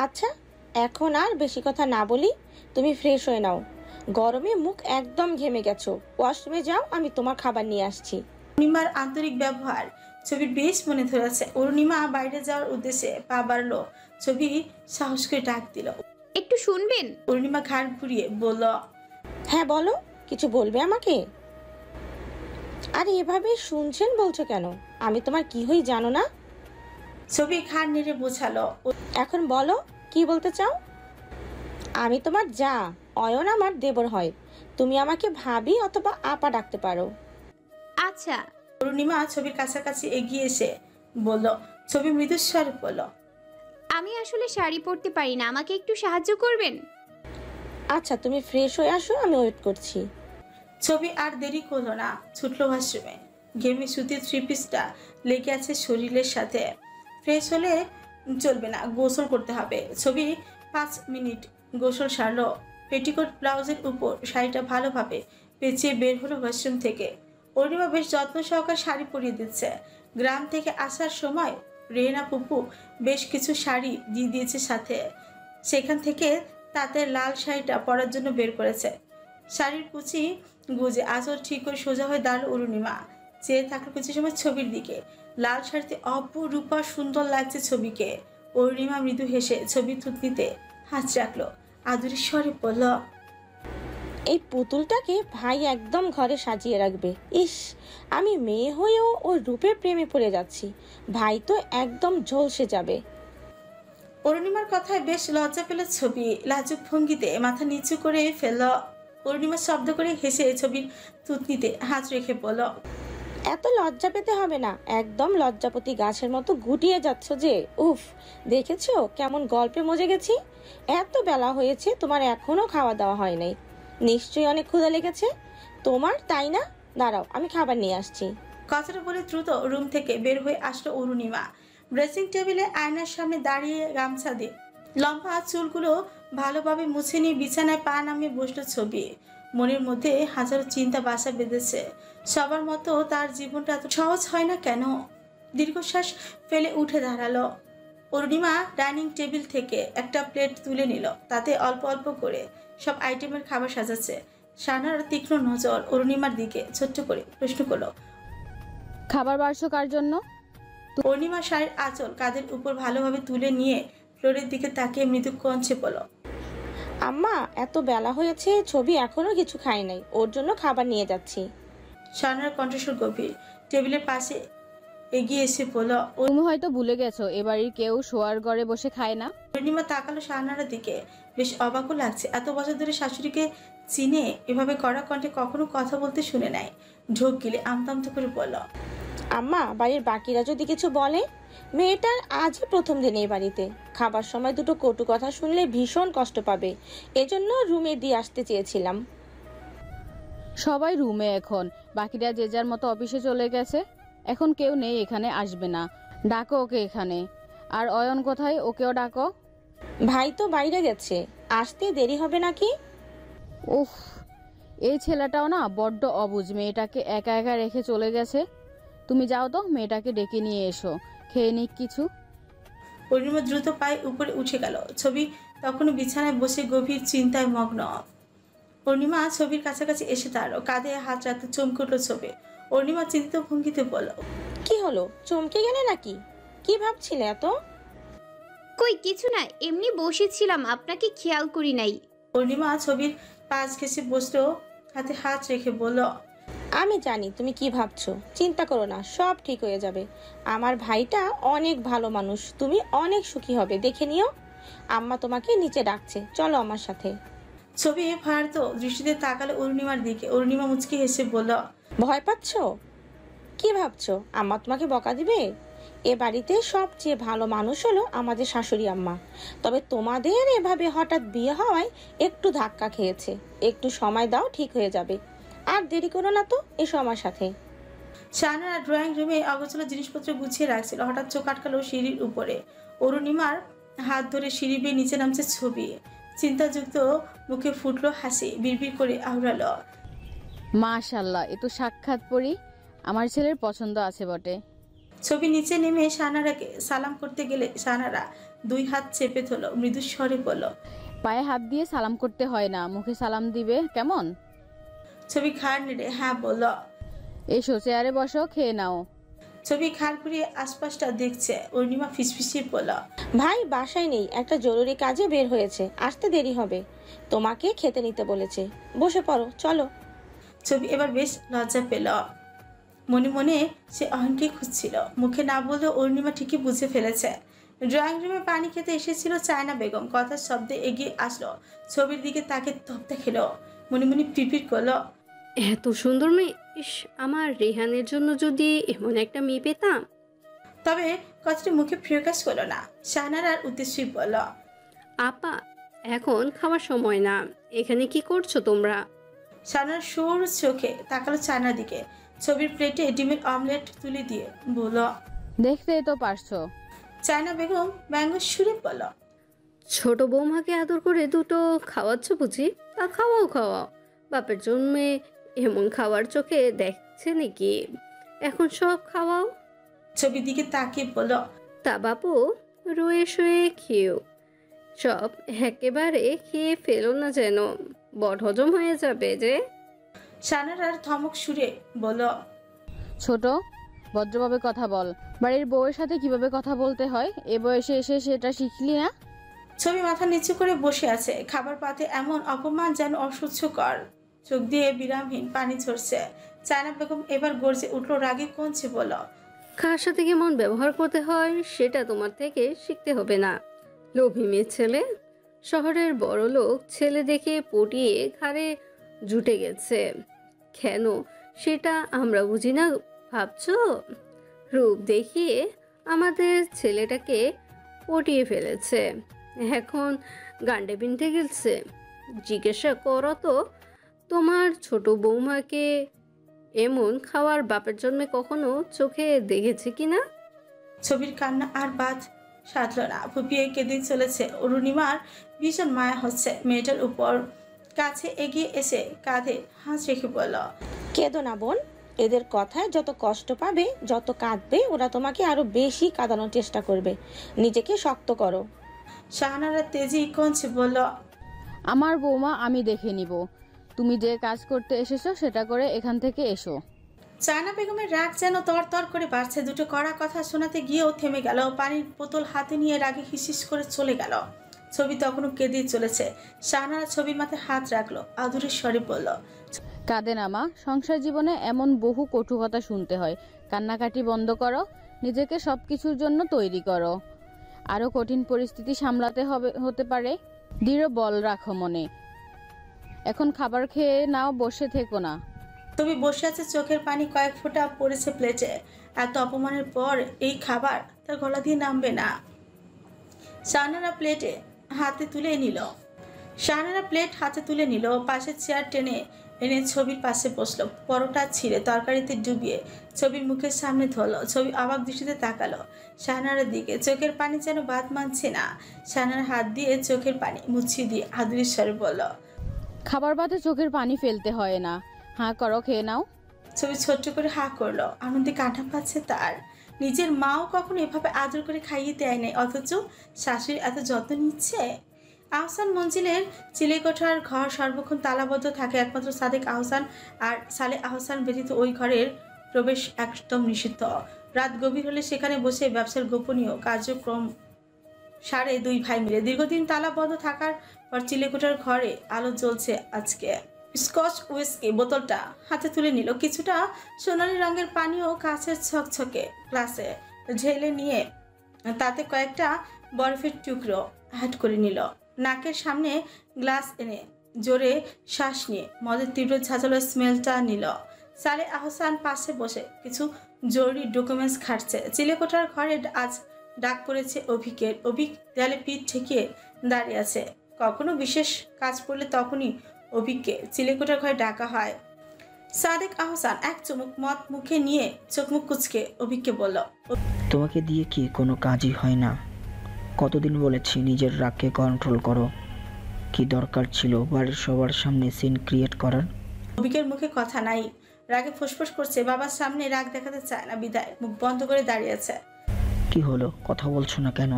আচ্ছা, এখন আর বেশি কথা না বলি, তুমি ফ্রেশ হয়ে নাও। গরমে মুখ একদম ঘেমে গেছো। ওয়াশরুমে যাও, আমি তোমার খাবার নিয়ে আসছি। অরুণিমার আন্তরিক ব্যবহার ছবির বেশ মনে ধরেছে। অরুণিমা বাইরে যাওয়ার উদ্দেশ্যে পা বাড়লো। ছবি সাহস করে ডাক দিল। একটু শুনবেন? অরুণিমা ঘাড় ঘুরিয়ে বলল, হ্যাঁ বলো, কিছু বলবে আমাকে? আরে এভাবে শুনছেন বলছো কেন? আমি তোমার কি হই জানো না? ছবি ঘাড় নেড়ে বোঝালো। এখন বলো, কি বলতে চাও? আমি তোমার যা, অয়ন আমার দেবর হয়। তুমি আমাকে ভাবি অথবা আপা ডাকতে পারো। আচ্ছা। অরুণিমা ছবির কাছাকাছি এগিয়ে এসে বলল। ছবি মৃদুস্বরে বলল, আমি আসলে শাড়ি পরতে পারি না, আমাকে একটু সাহায্য করবেন? আচ্ছা, তুমি ফ্রেশ হয়ে আসো, আমি ওয়েট করছি। ছবি আর দেরি করলো না, ছুটলো ওয়াশরুমে। ঘেমে সুতির থ্রি পিসটা লেগে আছে শরীরের সাথে। ফ্রেশ হলে চলবে না, গোসল করতে হবে। ছবি 5 মিনিট গোসল সারলো। পেটিকোট ব্লাউজের উপর শাড়িটা ভালোভাবে পেঁচিয়ে বের হলো ওয়াশরুম থেকে। অরুণিমা বেশ যত্ন সহকারে শাড়ি পরিয়ে দিচ্ছে। গ্রাম থেকে আসার সময় রেনা পুপু বেশ কিছু শাড়ি দিয়ে দিয়েছে সাথে। সেখান থেকে তাঁতের লাল শাড়িটা পরার জন্য বের করেছে। শাড়ির কুচি গুজে আঁচল ঠিক করে সোজা হয়ে দাঁড়ালো অরুণিমা। চেয়ে থাকলো কিছু সময় ছবির দিকে। লাল শাড়িতে অপরূপা সুন্দর লাগছে ছবিকে। অরুণিমা মৃদু হেসে ছবির থুতনিতে হাত রাখলো। আদুরি স্বরে বলল, এই পুতুলটাকে ভাই একদম ঘরে সাজিয়ে রাখবে। ইস, আমি মেয়ে হয়েও ওর রূপের প্রেমে পড়ে যাচ্ছি। ভাই তো একদম ঝলসে যাবে। অরুণিমার কথায় বেশ লজ্জা পেল ছবি। লাজুক ভঙ্গিতে মাথা নিচু করে ফেলল। অরুণিমা শব্দ করে হেসে ছবির থুতনিতে হাত রেখে বলল, এত লজ্জা পেতে হবে না, একদম লজ্জাপতি গাছের মতো গুটিয়ে যাচ্ছ যে। উফ, দেখেছো কেমন গল্পে মজে গেছি? এত বেলা হয়েছে, তোমার এখনো খাওয়া দাওয়া হয় নাই। নিশ্চয়ই অনেক ক্ষুধা লেগেছে তোমার, তাই না? দাঁড়াও, আমি খাবার নিয়ে আসছি। কথাটা বলে দ্রুত রুম থেকে বের হয়ে আসলো অরুণিমা। ড্রেসিং টেবিলে আয়নার সামনে দাঁড়িয়ে গামছা দিয়ে লম্বা চুলগুলো ভালোভাবে মুছে নিয়ে বিছানায় পা নামিয়ে বসলো ছবি। মনের মধ্যে হাজারো চিন্তা বাসা বেঁধেছে। সবার মতো তার জীবনটা এত সহজ হয় না কেন? দীর্ঘশ্বাস ফেলে উঠে দাঁড়ালো। অরুণিমা ডাইনিং টেবিল থেকে একটা প্লেট তুলে নিল। তাতে অল্প অল্প করে সব আইটেমের খাবার সাজাচ্ছে। শানার তীক্ষ্ণ নজর অরুণিমার দিকে ছোট্ট করে প্রশ্ন করলো, খাবার বাড়ছো কার জন্য? অরুণিমা শাড়ির আঁচল কাঁধের উপর ভালোভাবে তুলে নিয়ে ফ্লোরের দিকে তাকিয়ে মৃদু কঞ্চে বলল, আম্মা, এত বেলা হয়েছে, ছবি এখনো কিছু খায় নাই, ওর জন্য খাবার নিয়ে যাচ্ছি। শানার কণ্ঠস্বর গভীর। টেবিলের পাশে এগিয়ে এসে বলল, তুমি হয়তো ভুলে গেছো এ বাড়ির কেউ শোয়ার ঘরে বসে খায় না। অরুণিমা তাকালো শাহানার দিকে। বেশ অবাকও লাগছে। এত বছর ধরে শাশুড়িকে চিনে এভাবে কড়া কণ্ঠে কখনো কথা বলতে শুনে নাই। ঢোক গিলে আমতামতো করে বলল, আম্মা, বাড়ির বাকিরা যদি কিছু বলে? মেয়েটার আজই প্রথম দিন এই বাড়িতে, খাবার সময় দুটো কটু কথা শুনলে ভীষণ কষ্ট পাবে। এজন্য রুমে দিয়ে আসতে চেয়েছিলাম। সবাই রুমে এখন, বাকিরা যে যার মতো অফিসে চলে গেছে। এখন কেউ নেই এখানে, আসবে না। ডাকো ওকে এখানে। আর অয়ন কোথায়? ওকেও ডাকো। ভাই তো বাইরে গেছে, আসতে দেরি হবে নাকি? উফ, এই ছেলেটাও না বড্ড অবুঝ, মেয়েটাকে একা একা রেখে চলে গেছে। তুমি যাও তো, মেয়েটাকে ডেকে নিয়ে এসো, খেয়ে নিক কিছু। অরুণিমা দ্রুত পায়ে উপরে উঠে গেল। ছবি তখনও বিছানায় বসে গভীর চিন্তায় মগ্ন। অরুণিমা ছবির কাছাকাছি এসে দাঁড়ালো। কাঁধে হাত রাখতে চমকে উঠল ছবি। অরুণিমা চিন্তিত ভঙ্গিতে বলল, কি হলো, চমকে গেলে নাকি? কি ভাবছিলে এত? কই কিছু না, এমনি বসেছিলাম, আপনাকে খেয়াল করি নাই। অরুণিমা ছবির পাশ ঘেঁষে বসলো, হাতে হাত রেখে বলল, আমি জানি তুমি কি ভাবছো, চিন্তা করো না, সব ঠিক হয়ে যাবে। আমার ভাইটা অনেক ভালো মানুষ, তুমি অনেক সুখী হবে, দেখে নিও। আম্মা তোমাকে নিচে ডাকছে, চলো আমার সাথে। ছবি ভারত দৃষ্টিতে তাকালো অরুণিমার দিকে। অরুণিমা মুচকি হেসে বলল, ভয় পাচ্ছো? কি ভাবছো আম্মা তোমাকে বকা দিবে? এ বাড়িতে সবচেয়ে ভালো মানুষ হলো আমাদের শাশুড়ি আম্মা। তবে তোমাদের এভাবে হঠাৎ বিয়ে হওয়ায় একটু ধাক্কা খেয়েছে। একটু সময় দাও, ঠিক হয়ে যাবে। আর দেরি করো না তো, এসো আমার সাথে। শাহানারা ড্রয়িং রুমে অগোছালো জিনিসপত্র গুছিয়ে রাখছিল। হঠাৎ চোখ আটকালো সিঁড়ির উপরে। অরুণিমার হাত ধরে সিঁড়ি বেয়ে নিচে নামছে ছবি। চিন্তাযুক্ত মুখে ফুটলো হাসি। বিড়বিড় করে আওড়ালো, মাশাল্লাহ, এ তো সাক্ষাৎ পরি। আমার ছেলের পছন্দ আছে বটে। ছবি নিচে নেমে শাহানারাকে সালাম করতে গেলে শাহানারা 2 হাত চেপে ধরল, মৃদু স্বরে বলল। পায়ে হাত দিয়ে সালাম করতে হয় না, মুখে সালাম দিবে কেমন? ছবি ঘাড় নেড়ে হ্যাঁ বলল। এসো চেয়ারে বসো, খেয়ে নাও। ছবি ঘাড় ঘুরিয়ে আশপাশটা দেখছে। অর্ণিমা ফিসফিসিয়ে বলল। ভাই বাসায় নেই, একটা জরুরি কাজে বের হয়েছে, আসতে দেরি হবে। তোমাকে খেতে নিতে বলেছে, বসে পড়ো চলো। ছবি এবার বেশ লজ্জা পেল। মনে মনে সে অহনকে খুঁজছিল, মুখে না বললেও অর্ণিমা ঠিকই বুঝে ফেলেছে। ড্রয়িং রুমে পানি খেতে এসেছিল চায়না বেগম। কথার শব্দে এগিয়ে আসলো, ছবির দিকে তাকে তপ্তা খেলো, মনে মনে পিপির করলো। এত সুন্দর মেয়ে, ইস, আমার রেহানের জন্য যদি এমন একটা মেয়ে পেতাম। তবে কথাটি মুখে প্রকাশ করলো না। শাহানারার উদ্দেশ্যেই বলল। আপা, এখন খাওয়ার সময় না, এখানে কি করছো তোমরা? শাহানার সরু চোখে তাকালো চায়নার দিকে। ছবির প্লেটে ডিমের অমলেট তুলে দিয়ে বলল। দেখতেই তো পারছো। চায়না বেগম ব্যঙ্গ সুরে বলল। ছোট বৌমাকে আদর করে দুটো খাওয়াচ্ছ বুঝি? তা খাওয়াও খাওয়াও, বাপের জন্মে এমন খাওয়ার চোখে দেখছে নাকি? এখন সব খাওয়াও। ছবির দিকে তাকিয়ে বলল। তা বাপু, রয়ে শয়ে খেয়েও, সব একেবারে খেয়ে ফেলো না যেন, বদ হজম হয়ে যাবে যে। শাহানারার ধমক সুরে বলল। ছোট, ভদ্রভাবে কথা বল। বাড়ির বউয়ের সাথে কিভাবে কথা বলতে হয় এ বয়সে এসে সেটা শিখলি না? ছবি মাথা নিচু করে বসে আছে। খাবার পাতে এমন অপমান যেন অসহ্যকর। চোখ দিয়ে বিরামহীন পানি ঝরছে। চায়না বেগম এবার গর্জে উঠলো, রাগে কমছে বলল। কার সাথে কেমন ব্যবহার করতে হয় সেটা তোমার থেকে শিখতে হবে না, লোভী মেয়ে ছেলে। শহরের বড় লোক ছেলে দেখে পটিয়ে ঘাড়ে জুটে গেছে। কেন সেটা আমরা বুঝি না ভাবছো? রূপ দেখিয়ে আমাদের ছেলেটাকে পটিয়ে ফেলেছে, এখন গান্ডে বিনতে গেছে। জিজ্ঞাসা করো তো তোমার ছোট বৌমাকে এমন খাওয়ার বাপের জন্মে কখনো চোখে দেখেছে কিনা? ছবির কান্না আর বাদ সাধল না, ফুপিয়ে কেঁদে চলেছে। অরুণিমার ভীষণ মায়া হচ্ছে মেয়েটার উপর। কাছে এগিয়ে এসে কাঁধে হাত রেখে বলল। কেঁদো না বোন, এদের কথায় যত কষ্ট পাবে, যত কাঁদবে, ওরা তোমাকে আরো বেশি কাঁদানোর চেষ্টা করবে। নিজেকে শক্ত করো। শাহানারা তেজি কঞ্চে বলল। আমার বৌমা আমি দেখে নিব, তুমি যে কাজ করতে এসেছো সেটা করে এখান থেকে এসো। চায়না বেগমের রাগ যেন তর করে বাড়ছে। দুটো কড়া কথা শোনাতে গিয়েও থেমে গেল। পানির বোতল হাতে নিয়ে রাগে হিসিস করে চলে গেল। ছবি তখনও কেঁদেই চলেছে। শাহানারা ছবির মাথায় হাত রাখলো, আদুরের স্বরে বলল। কাঁদে না মা, সংসার জীবনে এমন বহু কটু কথা শুনতে হয়। কান্নাকাটি বন্ধ করো, নিজেকে সবকিছুর জন্য তৈরি করো। আরো কঠিন পরিস্থিতি সামলাতে হতে পারে, দৃঢ় বল রাখো মনে। এখন খাবার খেয়ে নাও, বসে থেকো না। ছবি বসে আছে, চোখের পানি কয়েক ফোঁটা পড়েছে প্লেটে। এত অপমানের পর এই খাবার তার গলা দিয়ে নামবে না। শাহানারা প্লেট হাতে তুলে নিল। পাশের চেয়ার টেনে এনে ছবির পাশে বসলো। পরোটা ছিঁড়ে তরকারিতে ডুবিয়ে ছবির মুখের সামনে ধরলো। ছবি অবাক দৃষ্টিতে তাকালো শাহানারার দিকে। চোখের পানি যেন বাদ মানছে না। শাহানার হাত দিয়ে চোখের পানি মুছিয়ে দিয়ে আদুরের স্বরে বলল। খাবার বাদে চোখের পানি ফেলতে হয় না, হাঁ করো, খেয়ে নাও। ছবি ছোট্ট করে হাঁ করলো। আনন্দে কাঁটা পাচ্ছে তার। নিজের মাও কখনো এভাবে আদর করে খাইয়ে দেয় নাই, অথচ শাশুড়ি এত যত্ন নিচ্ছে। আহসান মঞ্জিলের চিলেকোঠার ঘর সর্বক্ষণ তালাবদ্ধ থাকে। একমাত্র সাদেক আহসান আর সালে আহসান ব্যতীত ওই ঘরের প্রবেশ একদম নিষিদ্ধ। রাত গভীর হলে সেখানে বসে ব্যবসার গোপনীয় কার্যক্রম সারে দুই ভাই মিলে। দীর্ঘদিন তালাবদ্ধ থাকার পর চিলেকোঠার ঘরে আলো জ্বলছে আজকে। স্কচ উইস্কি বোতলটা হাতে তুলে নিল। কিছুটা সোনালি রঙের পানীয় কাঁচের ছকছকে গ্লাসে ঢেলে নিয়ে তাতে কয়েকটা বরফের টুকরো অ্যাড করে নিল। নাকের সামনে গ্লাস এনে জোরে শ্বাস নিয়ে মদের তীব্র ঝাঁঝালো স্মেলটা নিল। সালে আহসান পাশে বসে কিছু জরুরি ডকুমেন্টস ঘাটছে। চিলেকোঠার ঘরে আজ ডাক পড়েছে অভিকের। অভিক দেয়ালে পিঠ ঠেকিয়ে দাঁড়িয়ে আছে। কখনো বিশেষ কাজ পড়লে তখনই অভিককে চিলেকোঠার ঘরে ডাকা হয়। সাদেক আহসান এক চুমুক মদ মুখে নিয়ে চোখ মুখ কুচকে অভিককে বলল। তোমাকে দিয়ে কি কোনো কাজই হয় না? কতদিন বলেছি নিজের রাগকে কন্ট্রোল করো। কি দরকার ছিল বাড়ির সবার সামনে সিন ক্রিয়েট করার? অভিকের মুখে কথা নাই। রাগে ফুসফুস করছে, বাবার সামনে রাগ দেখাতে চায় না বিদায় মুখ বন্ধ করে দাঁড়িয়ে আছে। কি হলো, কথা বলছো না কেন?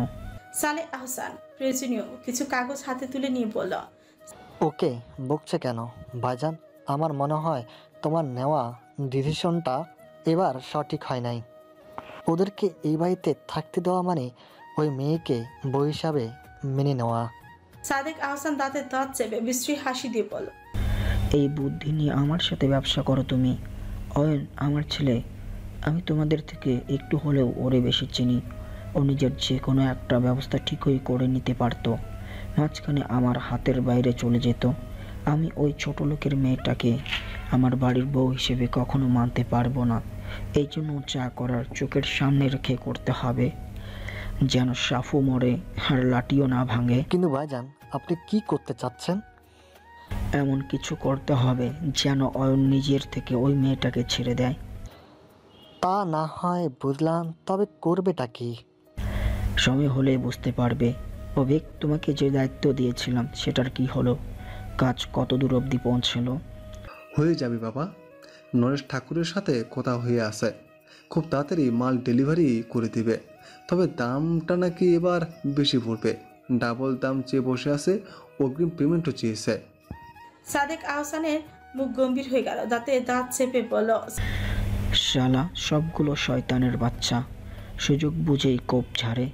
সালে আহসান প্রয়োজনীয় কিছু কাগজ হাতে তুলে নিয়ে বলল, ওকে বকছে কেন ভাইজান? আমার মনে হয় তোমার নেওয়া ডিসিশনটা এবার সঠিক হয় নাই। ওদেরকে এই বাড়িতে থাকতে দেওয়া মানে ওই মেয়েকে বউ হিসাবে মেনে নেওয়া। সাদেক আহসান দাঁতের দাঁত চেপে বিশ্রী হাসি দিয়ে বলল, এই বুদ্ধি নিয়ে আমার সাথে ব্যবসা করো তুমি? অয়ন আমার ছেলে, আমি তোমাদের থেকে একটু হলেও ওরে বেশি চিনি। ও নিজের যে কোনো একটা ব্যবস্থা ঠিকই করে নিতে পারতো, মাঝখানে আমার হাতের বাইরে চলে যেত। আমি ওই ছোট লোকের মেয়েটাকে আমার বাড়ির বউ হিসেবে কখনো মানতে পারবো না। এই জন্য যা করার চোখের সামনে রেখে করতে হবে, যেন সাফু মরে আর লাঠিও না ভাঙে। কিন্তু ভাইজান আপনি কি করতে চাচ্ছেন? এমন কিছু করতে হবে যেন অয়ন নিজের থেকে ওই মেয়েটাকে ছেড়ে দেয়। তা না হয় বুঝলাম, তবে করবেটা কি? সময় হলে বুঝতে পারবে। অভিক, তোমাকে যে দায়িত্ব দিয়েছিলাম সেটার কি হলো? কাজ কত দূর অবধি পৌঁছলো? হয়ে যাবে বাবা, নরেশ ঠাকুরের সাথে কথা হয়ে আছে, খুব তাড়াতাড়ি মাল ডেলিভারি করে দিবে। তবে দামটা নাকি এবার বেশি পড়বে, ডাবল দাম চেয়ে বসে আছে, অগ্রিম পেমেন্টও চেয়েছে। সাদেক আহসানের মুখ গম্ভীর হয়ে গেল, দাঁতে দাঁত চেপে বলল, শালা সবগুলো শয়তানের বাচ্চা, সুযোগ বুঝেই কোপ ঝাড়ে।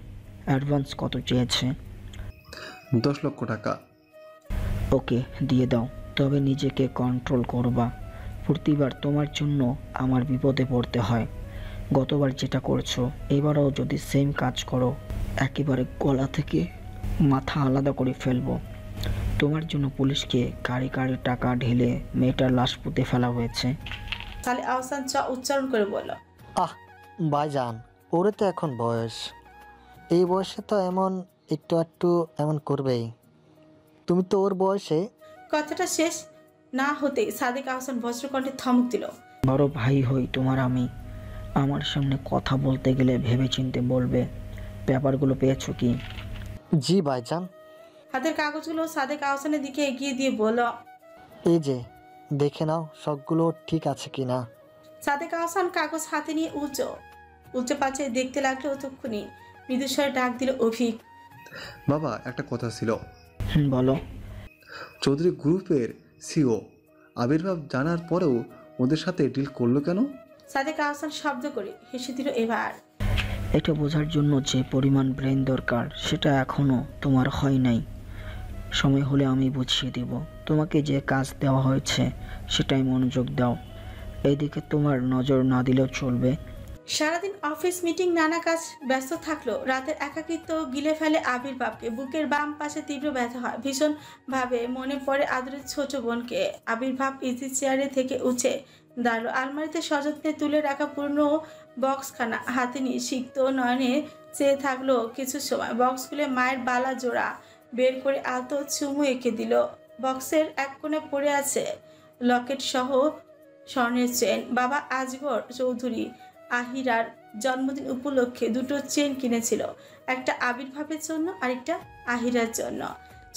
অ্যাডভান্স কত চেয়েছে? 10 লক্ষ টাকা। ওকে দিয়ে দাও, তবে নিজেকে কন্ট্রোল করবা। প্রতিবার তোমার জন্য আমার বিপদে পড়তে হয়। গতবার যেটা করছো এবারও যদি সেম কাজ করো, একেবারে গলা থেকে মাথা আলাদা করে ফেলবো। তোমার জন্য পুলিশকে কারি কারি টাকা ঢেলে মেয়েটার লাশ পুঁতে ফেলা হয়েছে। সালে আহসান চ উচ্চারণ করে বলল, আহ ভাইজান, ওরে তো এখন বয়স, এই বয়সে তো এমন একটু একটু এমন করবেই। তুমি তো ওর বয়সে। কথাটা শেষ না হতেই সাদেক আহসান বজ্রকণ্ঠে ধমক দিল, বড় ভাই হই তোমার আমি, আমার সামনে কথা বলতে গেলে ভেবেচিন্তে বলবে। পেপারগুলো পেয়েছো কি? জি ভাইজান। হাতের কাগজগুলো সাদেক আহসানের দিকে এগিয়ে দিয়ে বলল, এই যে দেখে নাও সবগুলো ঠিক আছে কিনা। সাদেক আহসান কাগজ হাতে নিয়ে উল্চে পাচ্ছে দেখতে লাগলো। তক্ষুনি মৃদুস্বরে ডাক দিল অভিক। বাবা একটা কথা ছিল। বলো। চৌধুরী গ্রুপের সিও আবির্ভাব জানার পরেও ওদের সাথে ডিল করলো কেন? সাদেক আহসান শব্দ করে হেসে দিল এবার। এটা বোঝার জন্য যে পরিমাণ ব্রেন দরকার সেটা এখনো তোমার হয় নাই। সময় হলে আমি বুঝিয়ে দেব। তোমাকে যে কাজ দেওয়া হয়েছে সেটাই মনোযোগ দাও। এইদিকে তোমার নজর না দিলেও চলবে। সারাদিন অফিস মিটিং নানা কাজ ব্যস্ত থাকলো। রাতের একাকিত্ব গিলে ফেলে আবির্ভাবকে। বুকের বাম পাশে তীব্র ব্যথা হয় ভীষণ ভাবে। মনে পড়ে আদরের ছোট বোনকে। আবির্ভাব ইজি চেয়ারে থেকে উঠে দাঁড়ালো। আলমারিতে সযত্নে তুলে রাখা পুরনো বক্সখানা হাতে নিয়ে সিক্ত নয়নে চেয়ে থাকলো কিছু সময়। বক্স খুলে মায়ের বালা জোড়া বের করে আলতো চুমু এঁকে দিল। বক্সের এক কোণে পড়ে আছে লকেট সহ স্বর্ণের চেন। বাবা আজগর চৌধুরী আহিরার জন্মদিন উপলক্ষে দুটো চেন কিনেছিল, একটা আবির্ভাবের জন্য আরেকটা আহিরার জন্য।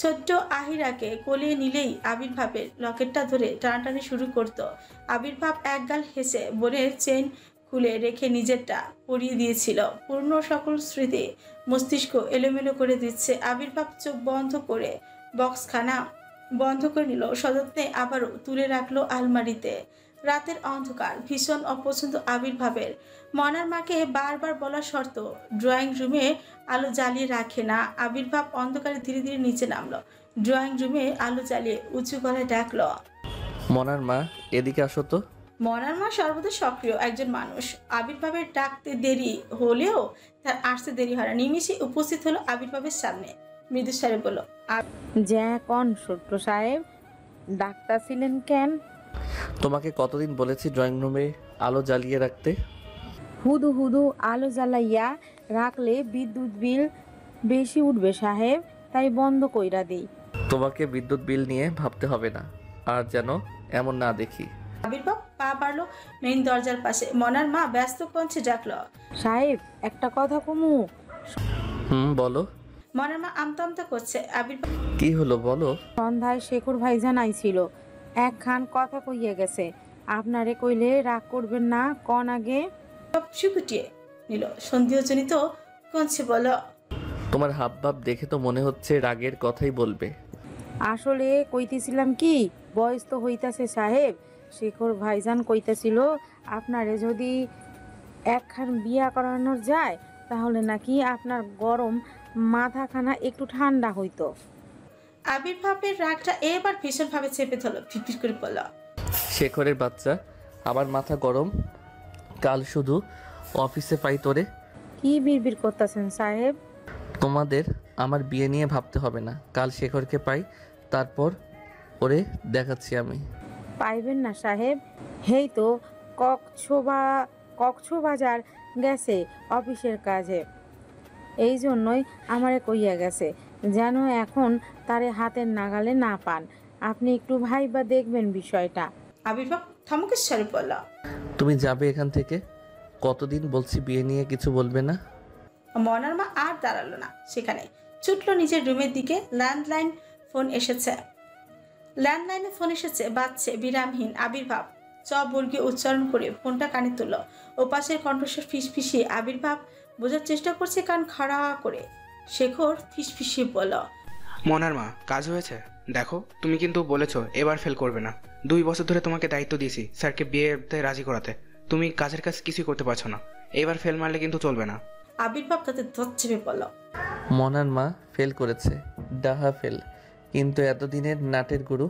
ছোট্ট আহিরাকে কোলে নিলেই আবির্ভাবের লকেটটা ধরে টানাটানি শুরু করত। আবির্ভাব একগাল হেসে বোনের চেন খুলে রেখে নিজেরটা পরিয়ে দিয়েছিল। পূর্ণ সকল স্মৃতি মস্তিষ্ক এলোমেলো করে দিচ্ছে। আবির্ভাব চোখ বন্ধ করে বক্সখানা বন্ধ করে নিল। সযত্নে আবারও তুলে রাখলো আলমারিতে। রাতের অন্ধকার ভীষণ অপছন্দ আবির্ভাবের। মনার মাকে বারবার বলা শর্ত ড্রয়িং রুমে আলো জ্বালিয়ে রাখে না। আবির্ভাব অন্ধকারে ধীরে ধীরে নিচে নামলো। ড্রয়িং রুমে আলো জ্বালিয়ে উঁচু গলায় ডাকলো, মনার মা এদিকে আসো তো। মনার মা সর্বদা সক্রিয় একজন মানুষ। আবির্ভাবের ডাকতে দেরি হলেও তার আসতে দেরি হয় না। নিমিষে উপস্থিত হলো আবির্ভাবের সামনে। মৃদুস্বরে বলল, যে কোন ছোট্ট সাহেব ডাক্তার ছিলেন কেন? তোমাকে কতদিন বলেছি ড্রয়িং রুমে আলো জ্বালিয়ে রাখতে। হুদু হুদু আলো জ্বালাইয়া রাখলে বিদ্যুৎ বিল বেশি উঠবে সাহেব, তাই বন্ধ কইরা দেই। তোমাকে বিদ্যুৎ বিল নিয়ে ভাবতে হবে না, আর যেন এমন না দেখি। আবির্ভাব পা বাড়লো মেইন দরজার পাশে। মনার মা ব্যস্ত কণ্ঠে ডাকলো, সাহেব একটা কথা কমু। বলো। মনার মা আমতা আমতা করছে। আবির্ভাব, কি হলো বলো। সন্ধ্যায় শেখর ভাইজান আইছিল, একখান কথা কইয়া গেছে। আপনারে কইলে রাগ করবেন না, কন আগে। সব সুকুটিয়ে নিল, সন্দেহজনিত কঞ্চে বলল, তোমার হাব ভাব দেখে তো মনে হচ্ছে রাগের কথাই বলবে। আসলে কইতেছিলাম কি, বয়স তো হইতাছে সাহেব। শেখর ভাইজান কইতেছিল আপনারে যদি একখান বিয়া করানো যায় তাহলে নাকি আপনার গরম মাথাখানা একটু ঠান্ডা হইতো। আবির্ভাবের রাগটা এবার ভীষণভাবে চেপে ধরল, ফিটফিট করে বলল, শেখরের বাচ্চা, আমার মাথা গরম। কাল শুধু অফিসে পাই তোরে। কি বিড়বিড় করতেছেন সাহেব? তোমাদের আমার বিয়ে নিয়ে ভাবতে হবে না। কাল শেখরকে পাই, তারপর ওরে দেখাচ্ছি আমি। পাইবেন না সাহেব, হেই তো কক্সবাজার গেছে অফিসের কাজে, এই জন্যই আমারে কইয়া গেছে যেন এখন তারে হাতের নাগালে না পান। আপনি একটু ভাইবা দেখবেন বিষয়টা। আবির্ভাব থমকেশ্বরে বলল, তুমি যাবে এখান থেকে? কতদিন বলছি বিয়ে নিয়ে কিছু বলবে না। মনার মা আর দাঁড়ালো না, সেখানে ছুটলো নিজের রুমের দিকে। ল্যান্ডলাইনে ফোন এসেছে, বাজছে বিরামহীন। আবির্ভাব বর্গীয় উচ্চারণ করে ফোনটা কানে তুলল। ওপাশের কণ্ঠস্বর ফিসফিসিয়ে। আবির্ভাব বোঝার চেষ্টা করছে, কান খাড়া করে। শেখর ফিসফিসিয়ে বলল, মনার মা, কাজ হয়েছে দেখো। তুমি কিন্তু বলেছো এবার ফেল করবে না। 2 বছর ধরে তোমাকে দায়িত্ব দিয়েছি স্যারকে বিয়েতে রাজি করাতে। তুমি কাজের কাজ কিছুই করতে পারছো না, এবার ফেল মারলে কিন্তু চলবে না। আবির্ভাব তাতে দত চেপে বলল, মনার মা ফেল করেছে, ডাহা ফেল, কিন্তু এতদিনের নাটের গুরু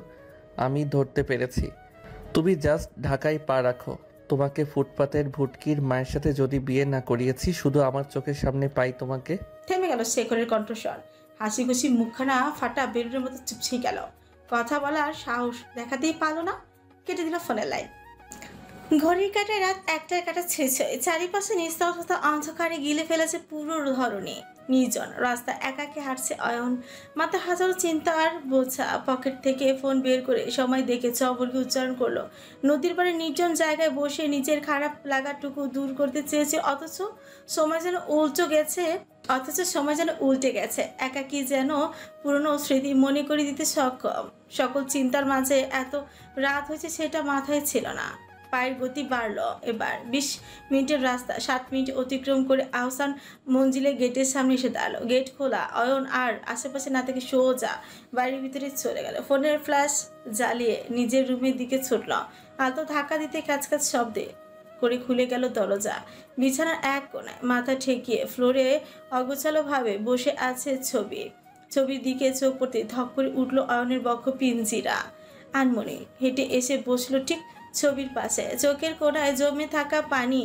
আমি ধরতে পেরেছি। তুমি জাস্ট ঢাকায় পা রাখো। তোমাকে ফুটপাতের ভুটকির মায়ের সাথে যদি বিয়ে না করিয়েছি, শুধু আমার চোখের সামনে পাই তোমাকে। থেমে গেল শেখরের কণ্ঠস্বর। হাসি খুশি মুখখানা ফাটা বেলুনের মতো চুপসে গেল। কথা বলার সাহস দেখাতেই পারল না। কেটে দিল ফোনের লাইন। ঘড়ির কাঁটায় রাত 1টার কাটা ছেড়েছে। চারিপাশে নিস্তব্ধতা অন্ধকারে গিলে ফেলেছে পুরো ধরনী। নির্জন রাস্তা একাকে হাঁটছে অয়ন। মাথা হাজারো চিন্তার বোঝা। পকেট থেকে ফোন বের করে সময় দেখে চবর্গে উচ্চারণ করলো। নদীর পাড়ে নির্জন জায়গায় বসে নিজের খারাপ লাগাটুকু দূর করতে চেয়েছে, অথচ সময় যেন উল্টে গেছে। একাকি যেন পুরনো স্মৃতি মনে করে দিতে সক্ষম। সকল চিন্তার মাঝে এত রাত হয়েছে সেটা মাথায় ছিল না। পায়ের গতি বাড়ল। এবার 20 মিনিটের রাস্তা 7 মিনিট অতিক্রম করে আহসান মঞ্জিলের গেটের সামনে এসে দাঁড়ালো। গেট খোলা। অয়ন আর আশেপাশে না থেকে সোজা বাড়ির ভিতরে চলে গেল। ফোনের ফ্ল্যাশ জ্বালিয়ে নিজের রুমের দিকে ছুটল। আলতো ধাক্কা দিতে কাঁচকাচ শব্দে করে খুলে গেল দরজা। বিছানার এক কোণায় মাথা ঠেকিয়ে ফ্লোরে অগোছালোভাবে বসে আছে ছবির দিকে চোখ পড়তে ধক করে উঠল অয়নের বক্ষ পিঞ্জিরা। আনমনে হেঁটে এসে বসলো ঠিক ছবির পাশে। চোখের কোণায় জমে থাকা পানি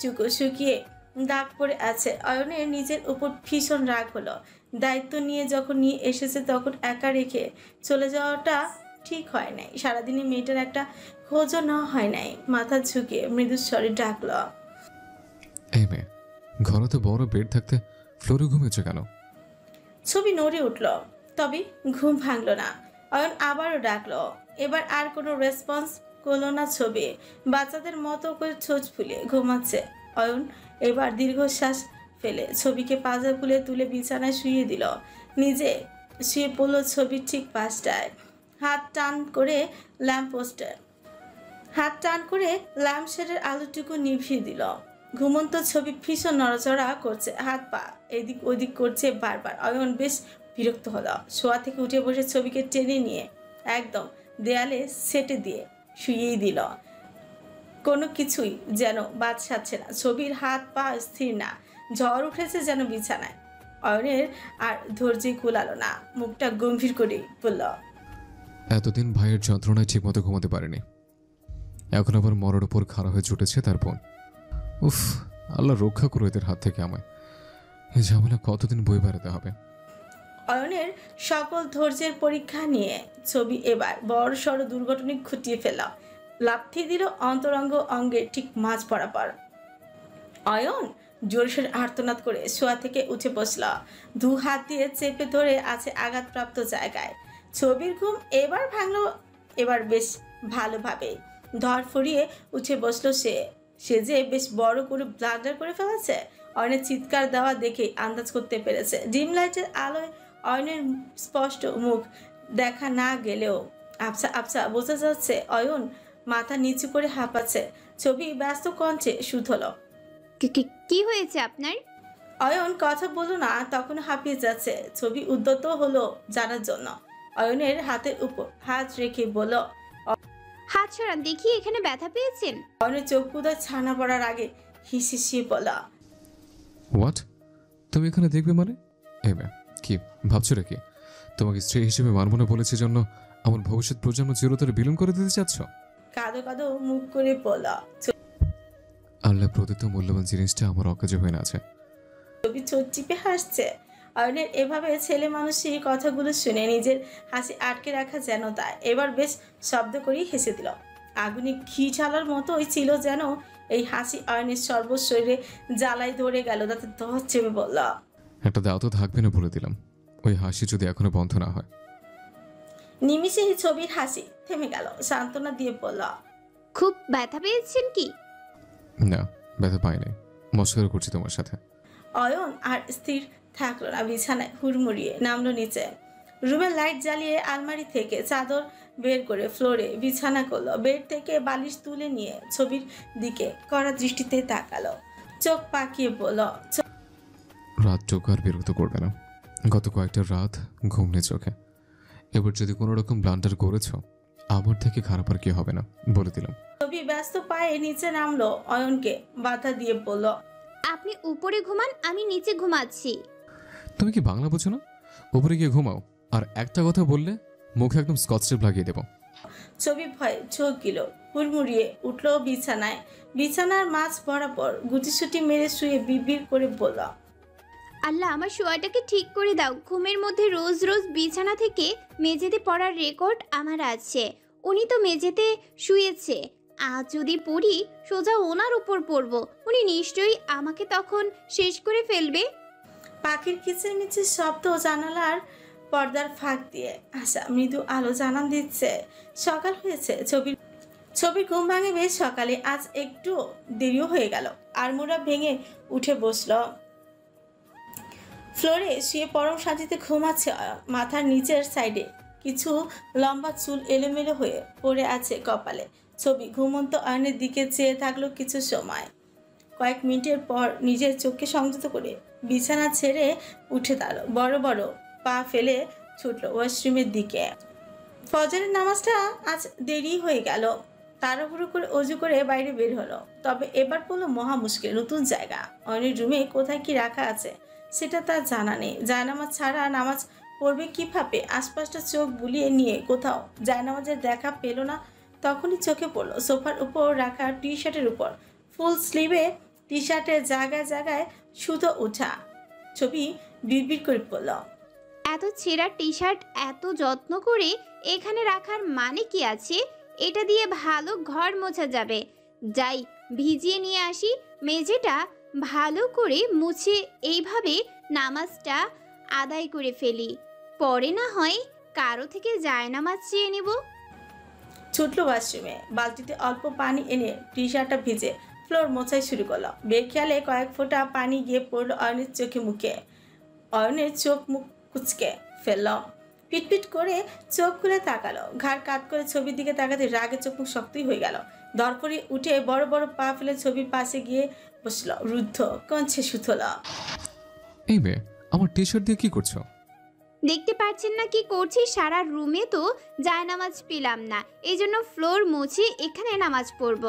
চুকো শুকিয়ে দাগ পড়ে আছে। অয়নের নিজের উপর ভীষণ রাগ হলো। দায়িত্ব নিয়ে যখন নিয়ে এসেছে তখন একা রেখে চলে যাওয়াটা ঠিক হয় নাই। সারাদিনে মেয়েটার একটা খোঁজও না হয় নাই। মাথা ঝুঁকে মৃদুস্বরে ডাকল, এই মেয়ে, ঘরে তো বড় বেড থাকতে ফ্লোরে ঘুমিয়েছে কেন? ছবি নড়ে উঠল, তবে ঘুম ভাঙল না। অয়ন আবারও ডাকলো। এবার আর কোনো রেসপন্স করলো না ছবি। বাচ্চাদের মতো করে ছোঁচ ফুলিয়ে ঘুমাচ্ছে অয়ন। এবার দীর্ঘশ্বাস ফেলে ছবিকে পাজা খুলে তুলে বিছানায় শুইয়ে দিল। নিজে শুয়ে পড়ল ছবির ঠিক পাশটায়। হাত টান করে ল্যাম্পশেডের আলোটুকু নিভিয়ে দিল। ঘুমন্ত ছবি ভীষণ নড়াচড়া করছে, হাত পা এদিক ওদিক করছে বারবার। অয়ন বেশ বিরক্ত হলো। শোয়া থেকে উঠে বসে ছবিকে টেনে নিয়ে একদম দেয়ালে সেটে দিয়ে শুয়েই দিল। কোনো কিছুই যেন বাদ সাচ্ছে না। ছবির হাত পা স্থির না, ঝড় উঠেছে যেন বিছানায়। অয়নের আর ধৈর্যই কুলালো না। মুখটা গম্ভীর করে বলল, এতদিন ভাইয়ের যন্ত্রণায় ঠিকমতো ঘুমাতে পারেনি, এখন আবার মরার উপর খাড়া হয়ে ছুটেছে তার বোন। উফ, আল্লাহ রক্ষা করো এদের হাত থেকে আমায়। এই ঝামেলা কতদিন বই বেড়াতে হবে? অয়নের সকল ধৈর্যের পরীক্ষা নিয়ে ছবি এবার বড় সড় দুর্ঘটনা ঘটিয়ে ফেল। লাথি দিল অন্তরঙ্গ অঙ্গের ঠিক মাঝ বরাবর। অয়ন জোরসোর আর্তনাদ করে শোয়া থেকে উঠে বসল। 2 হাত দিয়ে চেপে ধরে আছে আঘাতপ্রাপ্ত জায়গায়। ছবির ঘুম এবার ভাঙলো, এবার বেশ ভালোভাবে। ধর ফরিয়ে উঠে বসলো সে যে বেশ বড় করে ব্লান্ডার করে ফেলেছে। অয়নের চিৎকার দেওয়া দেখে আন্দাজ করতে পেরেছে। ডিম লাইটের আলোয় অয়নের স্পষ্ট মুখ দেখা না গেলেও আবছা বোঝা যাচ্ছে অয়ন মাথা নিচু করে হাঁপাচ্ছে। ছবি ব্যস্ত কঞ্চে শুধল। কি হয়েছে আপনার? অয়ন কথা বলল না, তখন হাঁপিয়ে যাচ্ছে। ছবি উদ্যত হলো জানার জন্য। অয়নের হাতের উপর হাত রেখে বলল, হাত সরান দেখি, এখানে ব্যথা পেয়েছেন? অয়নের চোখ কোথায় ছানা পড়ার আগে হিসিয়ে বলা, হোয়াট? তুমি এখানে দেখবে মানে? কি ভাবছো রে? কি তোমাকে স্ত্রী হিসেবে মানব না বলেছে জন্য আমার ভবিষ্যৎ প্রজন্ম চিরতরে বিলীন করে দিতে চাচ্ছ? কাঁদো কাঁদো মুখ করে বলা। আল্লাহ প্রদত্ত মূল্যবান জিনিসটা আমার অকাজে হয়ে আছে। ছবি চোখ চিপে হাসছে। অয়নের এভাবে ছেলে মানুষই কথাগুলো শুনে নিজের হাসি আটকে রাখা যেন তা এবার বেশ শব্দ করেই হেসে দিল। আগুনে ঘি ঝালার মতোই ছিল যেন এই হাসি। অয়নের সর্বশরীরে জ্বালাই ধরে গেল, তাতে দশ চেপে বলল, একটা দাও তো থাকবে না বলে দিলাম, ওই হাসি যদি এখনো বন্ধ না হয়। নিমিষে এই ছবির হাসি থেমে গেল। সান্ত্বনা দিয়ে বলল, খুব ব্যথা পেয়েছেন কি? না, ব্যথা পাই নাই, মস্করা করছি তোমার সাথে। অয়ন আর স্থির থাকলো না, বিছানায় হুড়মুড়িয়ে নামলো নিচে। রুমের লাইট জ্বালিয়ে আলমারি থেকে চাদর বের করে ফ্লোরে বিছানা করলো। বেড থেকে বালিশ তুলে নিয়ে ছবির দিকে কড়া দৃষ্টিতে তাকালো, চোখ পাকিয়ে বলল, রাত চোখ আর বিরক্ত করবে না। গত কয়েকটা রাত ঘুম নেই চোখে। এবার যদি কোনো রকম ব্লান্ডার করেছ, আমার থেকে খারাপ আর কি হবে না বলে দিলাম। ছবি ব্যস্ত পায়ে নিচে নামলো। অয়নকে বাধা দিয়ে বলল, আপনি উপরে ঘুমান, আমি নিচে ঘুমাচ্ছি। তুমি কি বাংলা বোঝো না? উপরে গিয়ে ঘুমাও, আর একটা কথা বললে মুখে একদম স্কচ টেপ লাগিয়ে দেবো। ছবি ভয়ে চোখ গেল, হুড়মুড়িয়ে উঠলো বিছানায়। বিছানার মাঝ বরাবর গুটিসুটি মেরে শুয়ে বিড়বিড় করে বলল, আল্লাহ, আমার শোয়াটাকে ঠিক করে দাও। ঘুমের মধ্যে রোজ রোজ বিছানা থেকে মেঝেতে পড়ার রেকর্ড আমার আছে। উনি তো মেঝেতে শুয়েছে, আজ যদি পড়ি সোজা ওনার উপর পড়ব, উনি নিশ্চয়ই আমাকে তখন শেষ করে ফেলবে। পাখির কিচিরমিচির শব্দ জানালার পর্দার ফাঁক দিয়ে আসা মৃদু আলো জানান দিচ্ছে সকাল হয়েছে। ছবির ঘুম ভাঙে বেশ সকালে। আজ একটু দেরিও হয়ে গেল। আড়মোড়া ভেঙে উঠে বসল। ফ্লোরে শুয়ে পরম শান্তিতে ঘুমাচ্ছে অয়ন। মাথার নিচের সাইডে কিছু লম্বা চুল এলোমেলো হয়ে পড়ে আছে কপালে। ছবি ঘুমন্ত অয়নের দিকে চেয়ে থাকলো কিছু সময়। কয়েক মিনিটের পর নিজের চোখকে সংযত করে বিছানা ছেড়ে উঠে দাঁড়ালো। বড় বড় পা ফেলে ছুটলো ওয়াশরুমের দিকে। ফজরের নামাজটা আজ দেরি হয়ে গেল। তাড়াহুড়ো করে অজু করে বাইরে বের হলো। তবে এবার পড়লো মহা মুশকিল। নতুন জায়গা, অয়নের রুমে কোথায় কি রাখা আছে সেটা তার জানা নেই। জায়নামাজ ছাড়া নামাজ পড়বে কিভাবে? আশপাশটা চোখ বুলিয়ে নিয়ে কোথাও জায়নামাজের দেখা পেল না। তখনই চোখে পড়লো সোফার উপর রাখা টি শার্টের উপর ফুল স্লিভে টি শার্টের জায়গায় জায়গায় সুতো ওঠা। ছবি বিড়বিড় করে পড়ল, এত ছেঁড়া টি শার্ট এত যত্ন করে এখানে রাখার মানে কি আছে? এটা দিয়ে ভালো ঘর মোছা যাবে। যাই ভিজিয়ে নিয়ে আসি। মেঝেটা ভালো করে মুছে এইভাবে নামাজটা আদায় করে ফেলি, পরে না হয় কারো থেকে জায়নামাজ চেয়ে নেব। ছুটলো ওয়াশরুমে। বালতিতে অল্প পানি এনে টি শার্টটা ভিজে ফ্লোর মোছাই শুরু করলো। বেখেয়ালে কয়েক ফোঁটা পানি গিয়ে পড়লো অয়নের চোখে মুখে। অয়নের চোখ মুখ কুচকে ফেলল। পিটপিট করে চোখ খুলে তাকালো। ঘাড় কাত করে ছবির দিকে তাকাতে রাগে চোখ মুখ শক্তই হয়ে গেল। দরপরি উঠে বড় বড় পা ফেলে ছবির পাশে গিয়ে বসলো। রুদ্ধ কঞ্চে সুতল, এই মেয়ে, আমার টি শার্ট দিয়ে কি করছো? দেখতে পাচ্ছেন না কি করছি? সারা রুমে তো জায়নামাজ পেলাম না, এই জন্য ফ্লোর মুছে এখানে নামাজ পড়ব।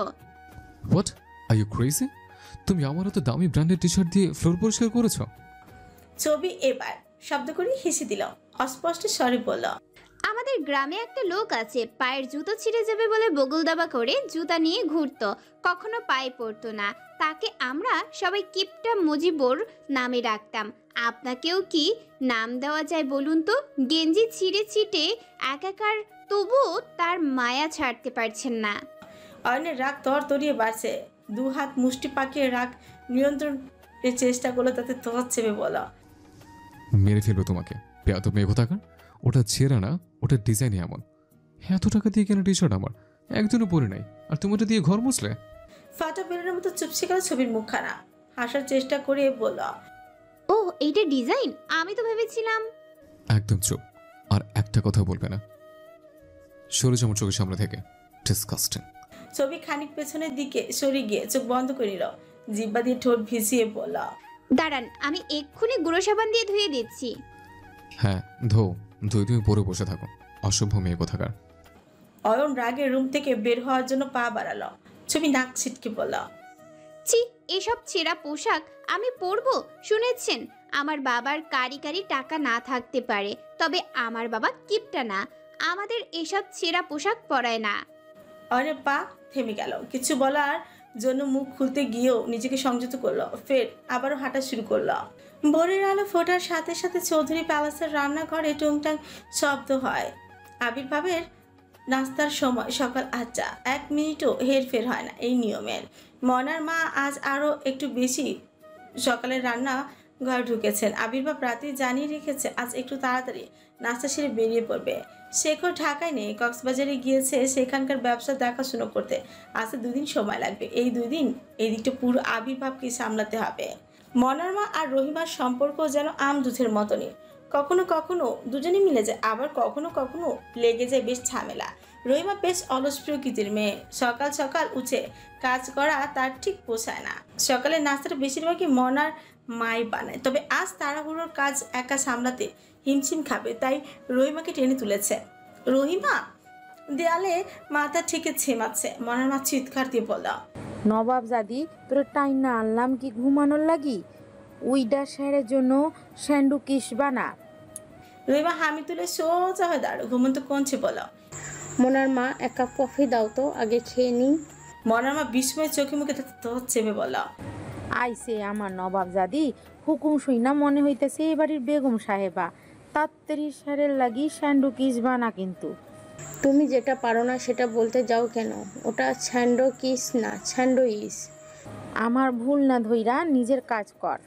What are you crazy? তুমি আমার এত দামি ব্র্যান্ডের টি শার্ট দিয়ে ফ্লোর পরিষ্কার করেছো? ছবি এবার শব্দ করে হেসে দিল। অস্পষ্ট স্বরে বলল, আমাদের গ্রামে একটা লোক আছে, পায়ের জুতো ছিঁড়ে যাবে বলে বগল দাবা করে জুতা নিয়ে ঘুরতো, কখনো পায়ে পড়তো না। তাকে আমরা সবাই কিপটা মুজিবর নামে ডাকতাম। আপনাকেও কি নাম দেওয়া যায় বলুন তো? গেঞ্জি ছিঁড়ে ছিটে একাকার, তবুও তার মায়া ছাড়তে পারছেন না। অয়নের রাগ তরতরিয়ে বাড়ছে। দু হাত মুষ্টি পাকিয়ে রাগ নিয়ন্ত্রণের চেষ্টা করলো, তাতে তর চেপে বলা, মেরে ফেলবো তোমাকে পেয়াতো মেঘ থাকার। ওটা ছেঁড়া না, ওটা ডিজাইনই এমন। এত টাকা দিয়ে কেন টি শার্ট আমার একদিনও পরে নাই, আর তুমি ওটা দিয়ে ঘর মুছলে? ফাটা বেরোনোর মতো চুপসে গেল ছবির মুখখানা। হাসার চেষ্টা করে বলল, ও এইটা ডিজাইন? আমি তো ভেবেছিলাম। একদম চুপ, আর একটা কথা বলবে না। সরে যাও আমার চোখের সামনে থেকে। ডিসকাস্টিং। ছবি খানিক পেছনের দিকে সরে গিয়ে চোখ বন্ধ করে নিল, জিহ্বা দিয়ে ঠোঁট ভিজিয়ে বলল, দাঁড়ান, আমি এক্ষুনি গুঁড়ো সাবান দিয়ে ধুয়ে দিচ্ছি। হ্যাঁ ধুই তুমি পরে বসে থাকো, অসভ্য মেয়ে কোথাকার। অয়ন রাগে রুম থেকে বের হওয়ার জন্য পা বাড়ালো। ছবি নাক ছিটকে বলল, ছি, এসব ছেঁড়া পোশাক আমি পরবো? শুনেছেন, আমার বাবার কারি কারি টাকা না থাকতে পারে, তবে আমার বাবা কিপটা না, আমাদের এসব ছেঁড়া পোশাক পরায় না। অয়নের পা থেমে গেল। কিছু বলার জন্য মুখ খুলতে গিয়েও নিজেকে সংযত করলো, ফের আবারও হাঁটা শুরু করলো। ভোরের আলো ফোটার সাথে সাথে চৌধুরী প্যালেসের রান্নাঘরে টুংটাং শব্দ হয়। আবির্ভাবের নাস্তার সময় সকাল 8টা, 1 মিনিটও হেরফের হয় না এই নিয়মের। মনার মা আজ আরও একটু বেশি সকালের রান্না ঘর ঢুকেছেন। আবির্ভাব রাতে জানিয়ে রেখেছে আজ একটু তাড়াতাড়ি নাস্তা সেরে বেরিয়ে পড়বে। শেখর ঢাকায় নেই, কক্সবাজারে গিয়েছে সেখানকার ব্যবসা দেখাশুনো করতে। আজ 2 দিন সময় লাগবে। এই 2 দিন এই দিকটা পুরো আবির্ভাবকে সামলাতে হবে। মনার মা আর রহিমার সম্পর্ক যেন আম দুধের মতনই, কখনো কখনো দুজনে মিলে যায়, আবার কখনো কখনো লেগে যায় বেশ ঝামেলা। রহিমা বেশ অলস প্রকৃতির মেয়ে, সকাল সকাল উঠে কাজ করা তার ঠিক পোষায় না। সকালের নাস্তাটা বেশিরভাগই মনার মাই বানায়, তবে আজ তাড়াহুড়োর কাজ একা সামলাতে হিমশিম খাবে, তাই রহিমাকে টেনে তুলেছে। রহিমা দেয়ালে মাথা ঠেকে ছেমাচ্ছে। মনার মা চিৎকার দিয়ে বলল, নবাব জাদি, তোর টাইম না আনলাম কি ঘুমানোর লাগি? উইডা স্যারের জন্য স্যান্ডু কিস বানা। রহিমা হামি তুলে সোজা হয়ে দাঁড়ো, ঘুমন্ত কঞ্চে বলো, মোনার মা 1 কাপ কফি দাও তো, আগে খেয়ে নিই। মনার মা বিস্ময় চোখে মুখে তো চেপে বলো, আইসে আমার নবাব জাদি, হুকুম শুই না মনে হইতেছে এ বাড়ির বেগম সাহেবা। তাড়াতাড়ি স্যারের লাগি স্যান্ডু কিস বানা কিন্তু। তুমি যেটা পারো না সেটা বলতে যাও কেন? ওটা ছ্যান্ডো কিস না, ছ্যান্ডো ইস। আমার ভুল না ধইরা নিজের কাজ কর।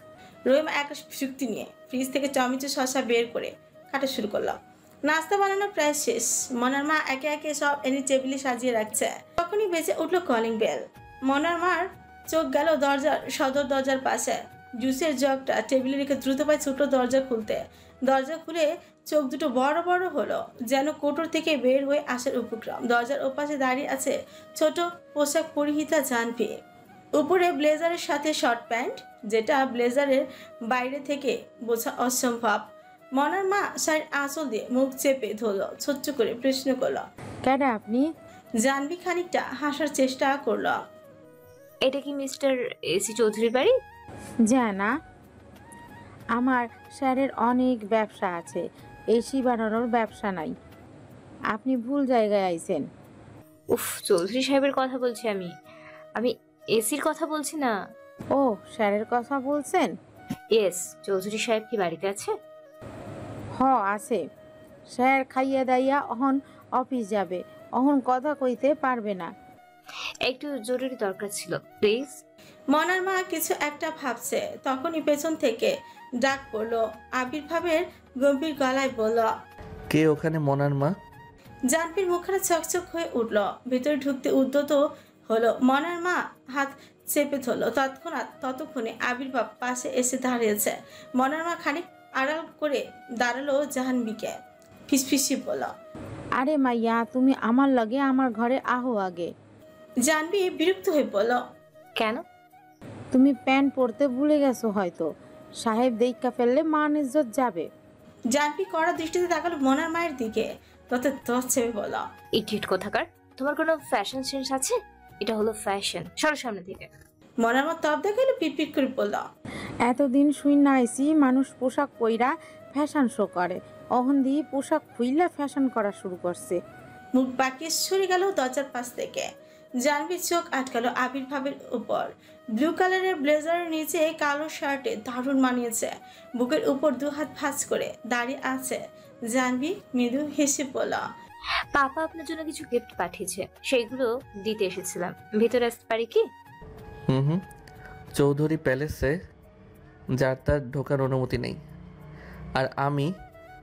রহিমা এক যুক্তি নিয়ে ফ্রিজ থেকে চামিচে শসা বের করে কাটা শুরু করলো। নাস্তা বানানো প্রায় শেষ। মনার মা একে একে সব এনে টেবিলে সাজিয়ে রাখছে। তখনই বেজে উঠলো কলিং বেল। মনার মার চোখ গেল সদর দরজার পাশে। জুসের জগটা টেবিলে রেখে দ্রুত পায়ে ছুটলো দরজা খুলতে। দরজা খুলে চোখ দুটো বড় বড় হলো, যেন কোটর থেকে বের হয়ে আসার উপক্রম। দরজার ওপাশে দাঁড়িয়ে আছে ছোট পোশাক পরিহিতা জাহ্নবী। উপরে ব্লেজারের সাথে শর্ট প্যান্ট, যেটা ব্লেজারের বাইরে থেকে বোঝা অসম্ভব। মনার মা শাড়ির আঁচল দিয়ে মুখ চেপে ধরলো, ছোট্ট করে প্রশ্ন করলো, কেন আপনি? জাহ্নবী খানিকটা হাসার চেষ্টা করলো। এটা কি মিস্টার এসি চৌধুরীর বাড়ি? জানা, আমার স্যারের অনেক ব্যবসা আছে, এসি বানানোর ব্যবসা নাই। আপনি ভুল জায়গায় আইছেন। উফ, চৌধুরী সাহেবের কথা বলছি আমি, আমি এসির কথা বলছি না। ও, স্যারের কথা বলছেন? ইয়েস, চৌধুরী সাহেব কি বাড়িতে আছে? হ, আছে। স্যার খাইয়া দাইয়া অহন অফিস যাবে, অহন কথা কইতে পারবে না। একটু জরুরি দরকার ছিল, প্লিজ। মনার মা কিছু একটা ভাবছে, তখনই পেছন থেকে ডাক পড়লো। আবির্ভাবের গম্ভীর গলায় বলল, কে ওখানে? মনার মা। জাহ্নবীর মুখখানা চকচক হয়ে উঠল, ভেতরে ঢুকতে উদ্যত হলো। মনার মা হাত চেপে ধরলো। ততক্ষণে আবির্ভাব পাশে এসে দাঁড়িয়েছে। মনার মা খানিক আড়াল করে দাঁড়ালো জাহ্নবীকে, ফিসফিসি বলল, আরে মাইয়া, তুমি আমার লগে আমার ঘরে আহো আগে। জাহ্নবী বিরক্ত হয়ে বলল, কেন? তুমি প্যান্ট পরতে ভুলে গেছো হয়তো, সাহেব দেখা ফেললে মান ইজ্জত যাবে। জাহ্নবী কড়া দৃষ্টিতে তাকালো মনার মায়ের দিকে, তত চেপে বলল, ইডিয়েট কোথাকার, তোমার কোনো ফ্যাশন সেন্স আছে? এটা হলো ফ্যাশন, সরো সামনে থেকে। মনার মা তব দেখাইলো, পিটপিট করে বলল, এতদিন শুই না আইসি মানুষ পোশাক পইরা ফ্যাশন শো করে, অহন দিয়ে পোশাক খুইলা ফ্যাশন করা শুরু করছে। মুখ বাঁকিয়ে সরে গেল দরজার পাশ থেকে। জাহ্নবীর চোখ আটকালো আবির্ভাবের উপর। ব্লু কালারের ব্লেজারের নিচে কালো শার্টে দারুণ মানিয়েছে। বুকের উপর 2 হাত ভাঁজ করে দাঁড়িয়ে আছে জাহ্নবী। মৃদু হেসে বলল, পাপা আপনার জন্য কিছু গিফট পাঠিয়েছে, সেইগুলো দিতে এসেছিলাম। ভিতরে আসতে পারি কি? হুম, চৌধুরী প্যালেসে যার তার ঢোকার অনুমতি নেই, আর আমি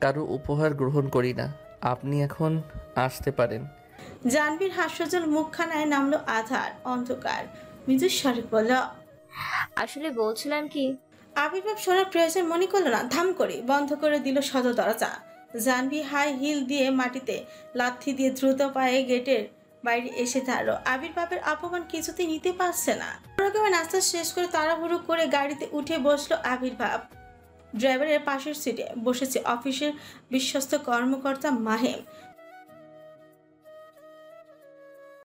কারো উপহার গ্রহণ করি না। আপনি এখন আসতে পারেন। জাহ্নবীর হাস্যজ্জ্বল মুখখানায় নামলো আধার অন্ধকার। মৃদু স্বরে বলল, আসলে বলছিলাম কি। আবির্ভাব শোনার প্রয়োজন মনে করলো না, ধাম করে বন্ধ করে দিল সদর দরজা। জাহ্নবী হাই হিল দিয়ে মাটিতে লাথি দিয়ে দ্রুত পায়ে গেটের বাইরে এসে দাঁড়ালো। আবির্ভাবের অপমান কিছুতেই নিতে পারছে না। রকমের নাস্তা শেষ করে তাড়াহুড়ো করে গাড়িতে উঠে বসলো আবির্ভাব। ড্রাইভারের পাশের সিটে বসেছে অফিসের বিশ্বস্ত কর্মকর্তা মাহিম।